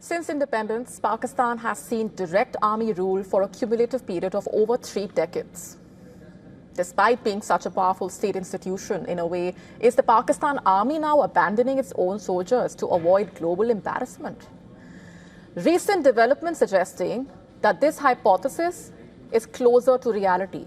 Since independence, Pakistan has seen direct army rule for a cumulative period of over 3 decades. Despite being such a powerful state institution in a way, is the Pakistan army now abandoning its own soldiers to avoid global embarrassment? Recent developments suggesting that this hypothesis is closer to reality.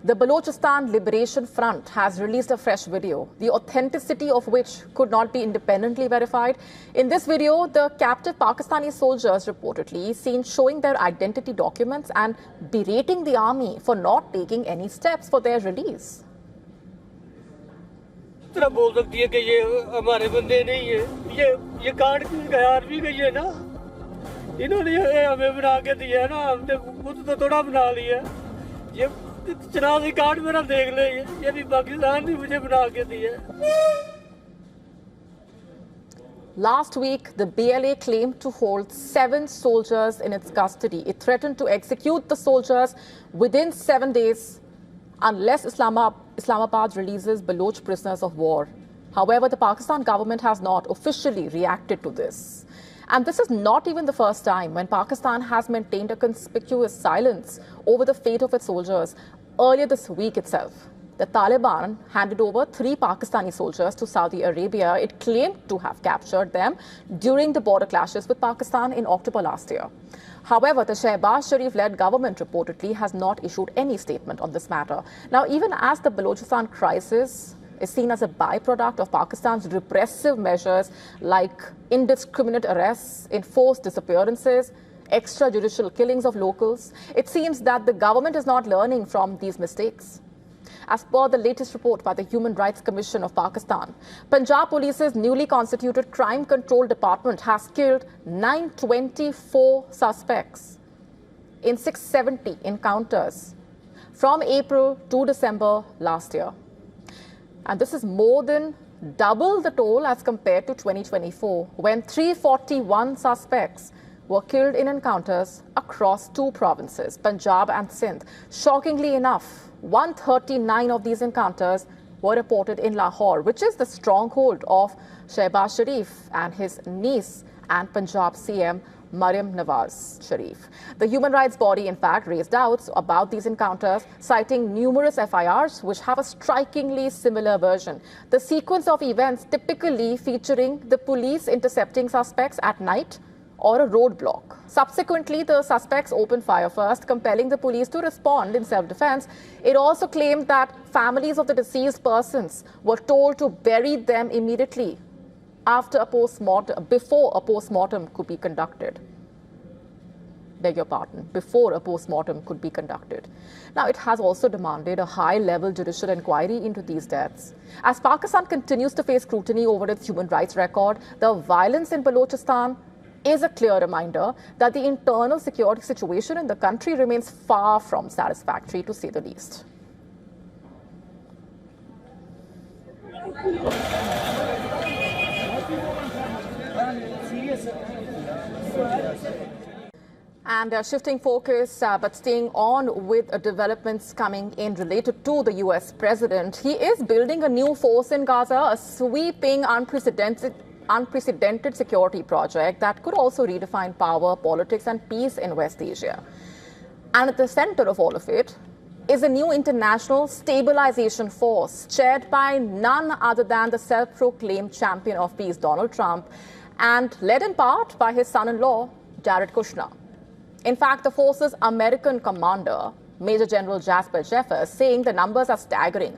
The Balochistan Liberation Front has released a fresh video, the authenticity of which could not be independently verified. In this video, the captive Pakistani soldiers reportedly seen showing their identity documents and berating the army for not taking any steps for their release. बोल सकती है कि ये हमारे बंदे नहीं है ये कार्ड आर्मी का ये ना इन्होंने हमें बना के दिया ना हमने खुद तो थोड़ा बना लिया ये चनाजी कार्ड मेरा देख ले ये भी पाकिस्तान ने मुझे बना के दिया. Last week, the BLA claimed to hold 7 soldiers in its custody. It threatened to execute the soldiers within 7 days unless Islamabad releases Baloch prisoners of war. However, the Pakistan government has not officially reacted to this. And this is not even the first time when Pakistan has maintained a conspicuous silence over the fate of its soldiers. Earlier this week itself, the Taliban handed over 3 Pakistani soldiers to Saudi Arabia. It claimed to have captured them during the border clashes with Pakistan in October last year. However, the Shehbaz Sharif-led government reportedly has not issued any statement on this matter. Now, even as the Balochistan crisis is seen as a byproduct of Pakistan's repressive measures like indiscriminate arrests, enforced disappearances, extrajudicial killings of locals, it seems that the government is not learning from these mistakes. As per the latest report by the Human Rights Commission of Pakistan, Punjab Police's newly constituted Crime Control Department has killed 924 suspects in 670 encounters from April to December last year. And this is more than double the toll as compared to 2024, when 341 suspects were killed in encounters across 2 provinces, Punjab and Sindh. Shockingly enough, 139 of these encounters were reported in Lahore, which is the stronghold of Shehbaz Sharif and his niece and Punjab CM Maryam Nawaz Sharif. The human rights body, in fact, raised doubts about these encounters, citing numerous FIRs which have a strikingly similar version. The sequence of events typically featuring the police intercepting suspects at night or a roadblock. Subsequently, the suspects opened fire first, compelling the police to respond in self-defense. It also claimed that families of the deceased persons were told to bury them immediately before a post-mortem could be conducted. Before a post-mortem could be conducted. Now, it has also demanded a high-level judicial inquiry into these deaths. As Pakistan continues to face scrutiny over its human rights record, the violence in Balochistan is a clear reminder that the internal security situation in the country remains far from satisfactory, to say the least. And shifting focus, but staying on with developments coming in related to the US president, he is building a new force in Gaza, a sweeping, unprecedented security project that could also redefine power, politics and peace in West Asia. And at the center of all of it is a new international stabilization force chaired by none other than the self-proclaimed champion of peace, Donald Trump, and led in part by his son-in-law, Jared Kushner. In fact, the force's American commander, Major General Jasper Jeffers, saying the numbers are staggering.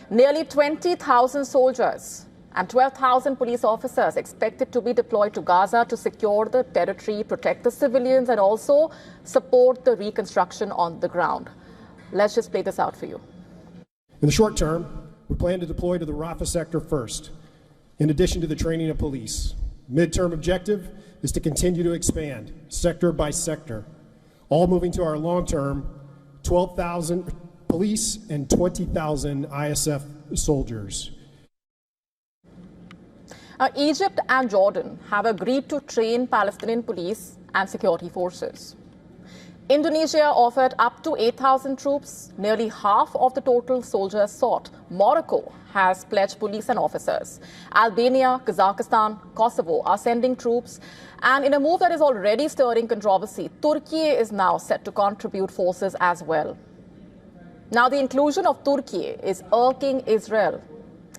Nearly 20,000 soldiers and 12,000 police officers expected to be deployed to Gaza to secure the territory, protect the civilians, and also support the reconstruction on the ground. Let's just play this out for you. In the short term, we plan to deploy to the Rafah sector first, in addition to the training of police. Midterm objective is to continue to expand sector by sector, all moving to our long-term 12,000 police and 20,000 ISF soldiers. Egypt and Jordan have agreed to train Palestinian police and security forces. Indonesia offered up to 8,000 troops, nearly half of the total soldiers sought. Morocco has pledged police and officers. Albania, Kazakhstan, Kosovo are sending troops. And in a move that is already stirring controversy, Turkey is now set to contribute forces as well. Now, the inclusion of Turkey is irking Israel.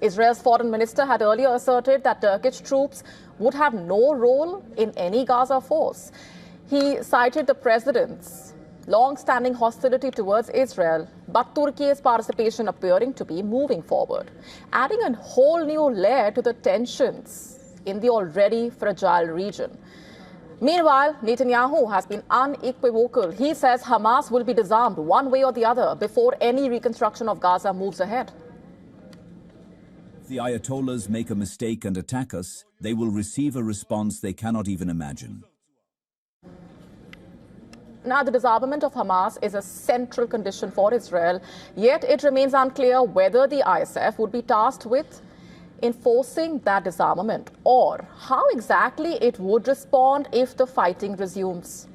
Israel's foreign minister had earlier asserted that Turkish troops would have no role in any Gaza force. He cited the president's long-standing hostility towards Israel, but Turkey's participation appearing to be moving forward, adding a whole new layer to the tensions in the already fragile region. Meanwhile, Netanyahu has been unequivocal. He says Hamas will be disarmed one way or the other before any reconstruction of Gaza moves ahead. If the Ayatollahs make a mistake and attack us, they will receive a response they cannot even imagine. Now, the disarmament of Hamas is a central condition for Israel, yet it remains unclear whether the ISF would be tasked with enforcing that disarmament or how exactly it would respond if the fighting resumes.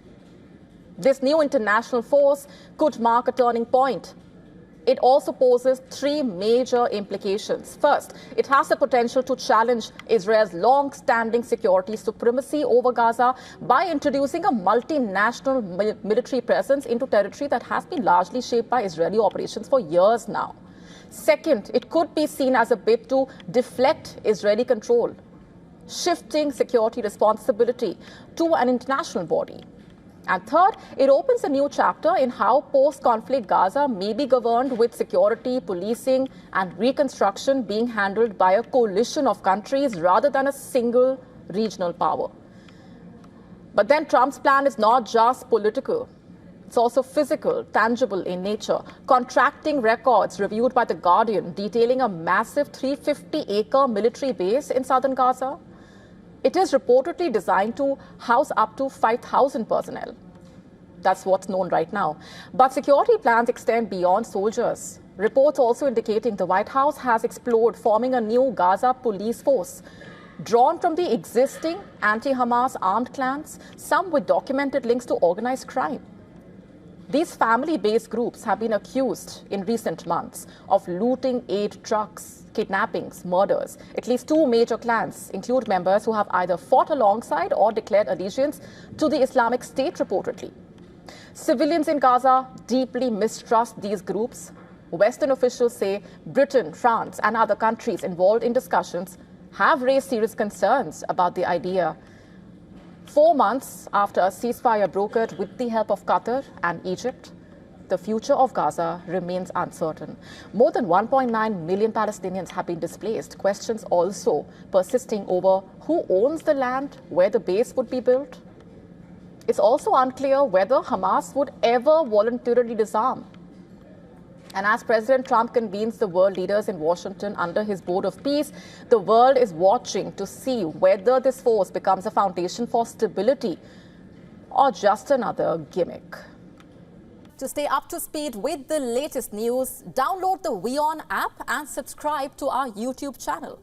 This new international force could mark a turning point. It also poses three major implications. First, it has the potential to challenge Israel's long-standing security supremacy over Gaza by introducing a multinational military presence into territory that has been largely shaped by Israeli operations for years now. Second, it could be seen as a bid to deflect Israeli control, shifting security responsibility to an international body. And third, it opens a new chapter in how post-conflict Gaza may be governed, with security, policing and reconstruction being handled by a coalition of countries rather than a single regional power. But then Trump's plan is not just political. It's also physical, tangible in nature. Contracting records reviewed by The Guardian detailing a massive 350-acre military base in southern Gaza. It is reportedly designed to house up to 5,000 personnel. That's what's known right now. But security plans extend beyond soldiers. Reports also indicating the White House has explored forming a new Gaza police force, drawn from the existing anti-Hamas armed clans, some with documented links to organized crime. These family-based groups have been accused in recent months of looting aid trucks, kidnappings, murders. At least two major clans include members who have either fought alongside or declared allegiance to the Islamic State, reportedly. Civilians in Gaza deeply mistrust these groups. Western officials say Britain, France, and other countries involved in discussions have raised serious concerns about the idea. 4 months after a ceasefire brokered with the help of Qatar and Egypt, the future of Gaza remains uncertain. More than 1.9 million Palestinians have been displaced. Questions also persisting over who owns the land where the base would be built. It's also unclear whether Hamas would ever voluntarily disarm. And as President Trump convenes the world leaders in Washington under his Board of Peace, the world is watching to see whether this force becomes a foundation for stability or just another gimmick. To stay up to speed with the latest news, download the WION app and subscribe to our YouTube channel.